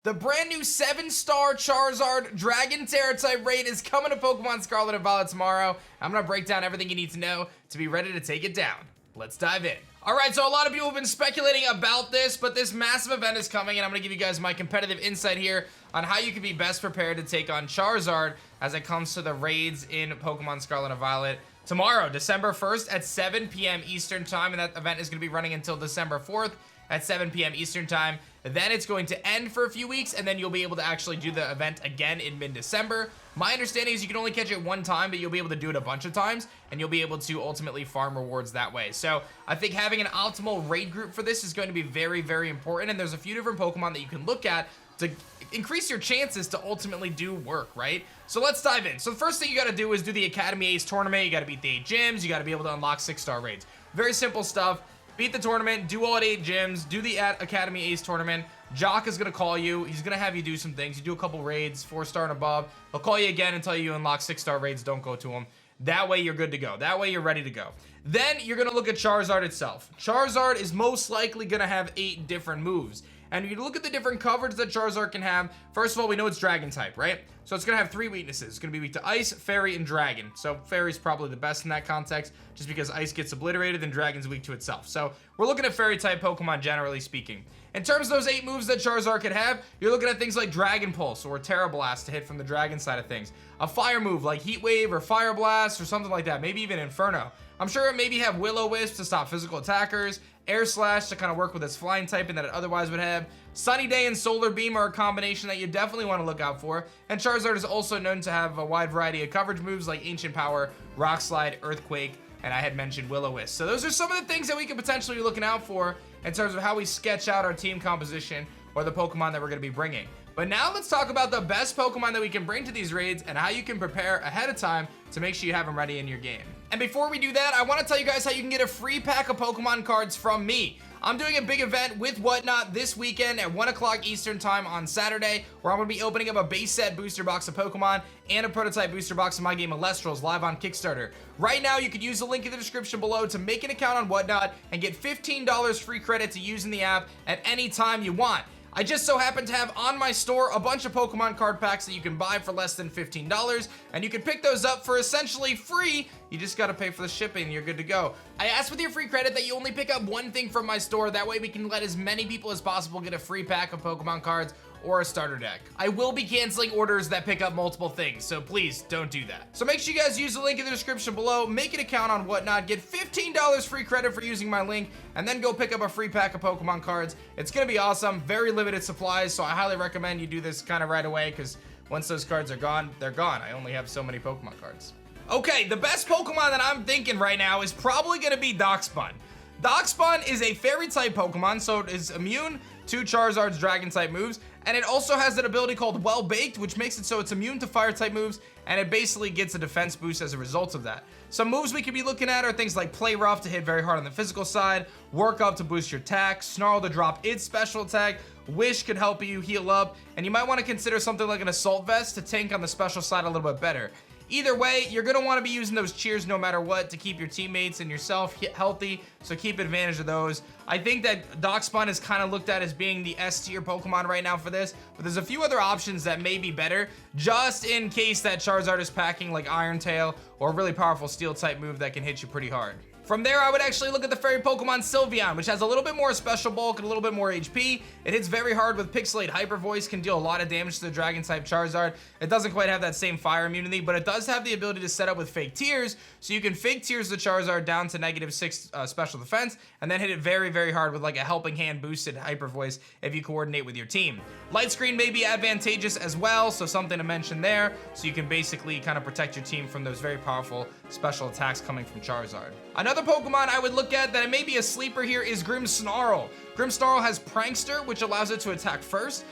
The brand new 7-star Charizard Dragon Tera type raid is coming to Pokemon Scarlet and Violet tomorrow. I'm gonna break down everything you need to know to be ready to take it down. Let's dive in. All right, so a lot of people have been speculating about this, but this massive event is coming, and I'm gonna give you guys my competitive insight here on how you can be best prepared to take on Charizard as it comes to the raids in Pokemon Scarlet and Violet tomorrow, December 1st at 7 p.m. Eastern Time, and that event is gonna be running until December 4th at 7 p.m. Eastern Time. Then it's going to end for a few weeks, and then you'll be able to actually do the event again in mid-December. My understanding is you can only catch it one time, but you'll be able to do it a bunch of times, and you'll be able to ultimately farm rewards that way. So I think having an optimal raid group for this is going to be very, very important, and there's a few different Pokemon that you can look at to increase your chances to ultimately do work, right? So let's dive in. So the first thing you gotta do is do the Academy Ace tournament. You gotta beat the 8 gyms. You gotta be able to unlock 6-star raids. Very simple stuff. Beat the tournament, do all 8 gyms, do the Academy Ace tournament. Jock is gonna call you. He's gonna have you do some things. You do a couple raids, 4-star and above. He'll call you again and tell you unlock 6-star raids. Don't go to him. That way you're good to go. That way you're ready to go. Then you're gonna look at Charizard itself. Charizard is most likely gonna have 8 different moves. And if you look at the different coverage that Charizard can have, first of all, we know it's Dragon type, right? So it's gonna have 3 weaknesses. It's gonna be weak to Ice, Fairy, and Dragon. So Fairy's probably the best in that context, just because Ice gets obliterated and Dragon's weak to itself. So we're looking at Fairy type Pokemon generally speaking. In terms of those 8 moves that Charizard could have, you're looking at things like Dragon Pulse or Tera Blast to hit from the Dragon side of things. A fire move like Heat Wave or Fire Blast or something like that, maybe even Inferno. I'm sure it maybe have Will-O-Wisp to stop physical attackers, Air Slash to kind of work with its flying typing that it otherwise would have. Sunny Day and Solar Beam are a combination that you definitely want to look out for. And Charizard is also known to have a wide variety of coverage moves like Ancient Power, Rock Slide, Earthquake, and I had mentioned Will-O-Wisp. So those are some of the things that we could potentially be looking out for in terms of how we sketch out our team composition or the Pokemon that we're going to be bringing. But now let's talk about the best Pokemon that we can bring to these raids and how you can prepare ahead of time to make sure you have them ready in your game. And before we do that, I want to tell you guys how you can get a free pack of Pokemon cards from me. I'm doing a big event with Whatnot this weekend at 1 o'clock Eastern Time on Saturday, where I'm going to be opening up a base set booster box of Pokemon and a prototype booster box of my game Alestrals live on Kickstarter. Right now, you can use the link in the description below to make an account on Whatnot and get $15 free credit to use in the app at any time you want. I just so happen to have on my store a bunch of Pokemon card packs that you can buy for less than $15, and you can pick those up for essentially free. You just gotta pay for the shipping and you're good to go. I asked with your free credit that you only pick up one thing from my store. That way we can let as many people as possible get a free pack of Pokemon cards or a starter deck. I will be canceling orders that pick up multiple things, so please don't do that. So make sure you guys use the link in the description below, make an account on Whatnot, get $15 free credit for using my link, and then go pick up a free pack of Pokemon cards. It's gonna be awesome, very limited supplies, so I highly recommend you do this kind of right away, because once those cards are gone, they're gone. I only have so many Pokemon cards. Okay, the best Pokemon that I'm thinking right now is probably gonna be Darkspun. Darkspun is a fairy type Pokemon, so it is immune to Charizard's dragon type moves, and it also has an ability called Well Baked, which makes it so it's immune to fire type moves, and it basically gets a defense boost as a result of that. Some moves we could be looking at are things like Play Rough to hit very hard on the physical side, Work Up to boost your attack, Snarl to drop its special attack, Wish could help you heal up, and you might want to consider something like an Assault Vest to tank on the special side a little bit better. Either way, you're going to want to be using those cheers no matter what to keep your teammates and yourself healthy, so keep advantage of those. I think that Darkspun is kind of looked at as being the S tier Pokemon right now for this, but there's a few other options that may be better, just in case that Charizard is packing like Iron Tail or a really powerful Steel type move that can hit you pretty hard. From there, I would actually look at the fairy Pokemon Sylveon, which has a little bit more special bulk and a little bit more HP. It hits very hard with Pixelate Hyper Voice, can deal a lot of damage to the Dragon type Charizard. It doesn't quite have that same fire immunity, but it does have the ability to set up with Fake Tears, so you can Fake Tears the Charizard down to -6 special defense, and then hit it very, very hard with like a Helping Hand boosted Hyper Voice if you coordinate with your team. Light Screen may be advantageous as well, so something to mention there, so you can basically kind of protect your team from those very powerful special attacks coming from Charizard. Another Pokemon I would look at that may be a sleeper here is Grimmsnarl. Grimmsnarl has Prankster, which allows it to attack first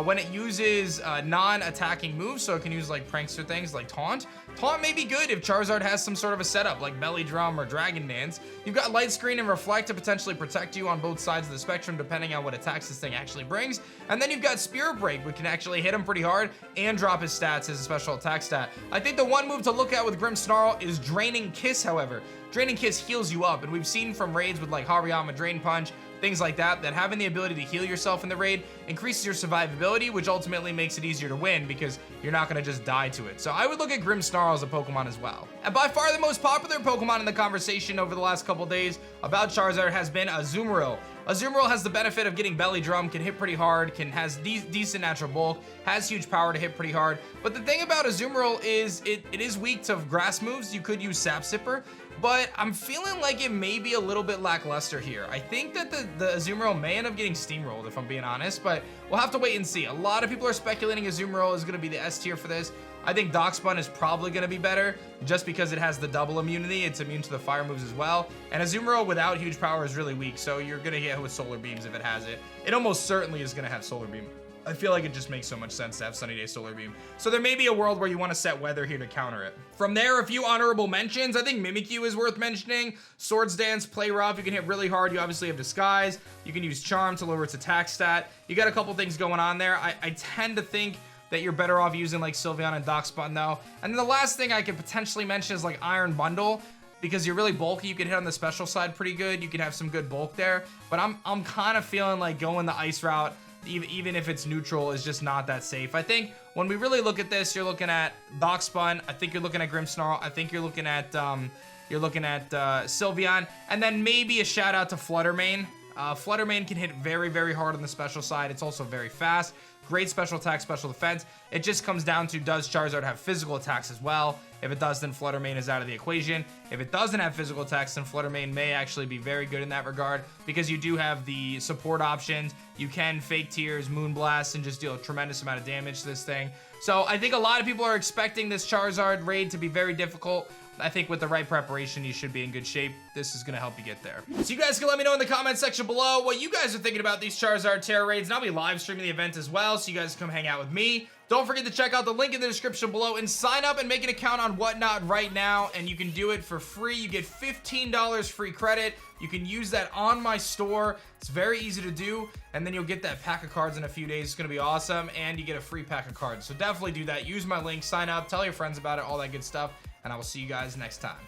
when it uses non-attacking moves, so it can use like Prankster things like Taunt. Taunt may be good if Charizard has some sort of a setup like Belly Drum or Dragon Dance. You've got Light Screen and Reflect to potentially protect you on both sides of the spectrum depending on what attacks this thing actually brings. And then you've got Spirit Break, which can actually hit him pretty hard and drop his stats as a special attack stat. I think the one move to look at with Grimmsnarl is Draining Kiss, however. Draining Kiss heals you up, and we've seen from raids with like Hariyama Drain Punch, things like that, that having the ability to heal yourself in the raid increases your survivability, which ultimately makes it easier to win because you're not gonna just die to it. So I would look at Grimmsnarl as a Pokemon as well. And by far the most popular Pokemon in the conversation over the last couple days about Charizard has been Azumarill. Azumarill has the benefit of getting belly drum, can hit pretty hard, has decent natural bulk, has huge power to hit pretty hard. But the thing about Azumarill is it is weak to grass moves. You could use Sap Sipper, but I'm feeling like it may be a little bit lackluster here. I think that the Azumarill may end up getting steamrolled, if I'm being honest, but we'll have to wait and see. A lot of people are speculating Azumarill is gonna be the S tier for this. I think Darkspun is probably going to be better just because it has the double immunity. It's immune to the fire moves as well. And Azumarill without huge power is really weak, so you're going to get hit with Solar Beams if it has it. It almost certainly is going to have Solar Beam. I feel like it just makes so much sense to have Sunny Day Solar Beam. So there may be a world where you want to set Weather here to counter it. From there, a few honorable mentions. I think Mimikyu is worth mentioning. Swords Dance, Play Rough, you can hit really hard. You obviously have Disguise. You can use Charm to lower its attack stat. You got a couple things going on there. I tend to think that you're better off using like Sylveon and Darkspun though. And then the last thing I could potentially mention is like Iron Bundle, because you're really bulky. You can hit on the special side pretty good. You can have some good bulk there, but I'm kind of feeling like going the ice route, even if it's neutral, is just not that safe. I think when we really look at this, you're looking at Darkspun. I think you're looking at Grimmsnarl. I think you're looking at Sylveon, and then maybe a shout out to Fluttermane. Fluttermane can hit very, very hard on the special side. It's also very fast. Great special attack, special defense. It just comes down to, does Charizard have physical attacks as well? If it does, then Fluttermane is out of the equation. If it doesn't have physical attacks, then Fluttermane may actually be very good in that regard, because you do have the support options. You can Fake Tears, Moonblast, and just deal a tremendous amount of damage to this thing. So I think a lot of people are expecting this Charizard raid to be very difficult. I think with the right preparation, you should be in good shape. This is gonna help you get there. So you guys can let me know in the comment section below what you guys are thinking about these Charizard Tera raids, and I'll be live streaming the event as well, so you guys can come hang out with me. Don't forget to check out the link in the description below and sign up and make an account on Whatnot right now, and you can do it for free. You get $15 free credit. You can use that on my store. It's very easy to do, and then you'll get that pack of cards in a few days. It's gonna be awesome, and you get a free pack of cards. So definitely do that. Use my link, sign up, tell your friends about it, all that good stuff, and I will see you guys next time.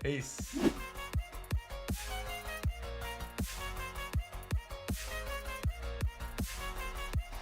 Peace.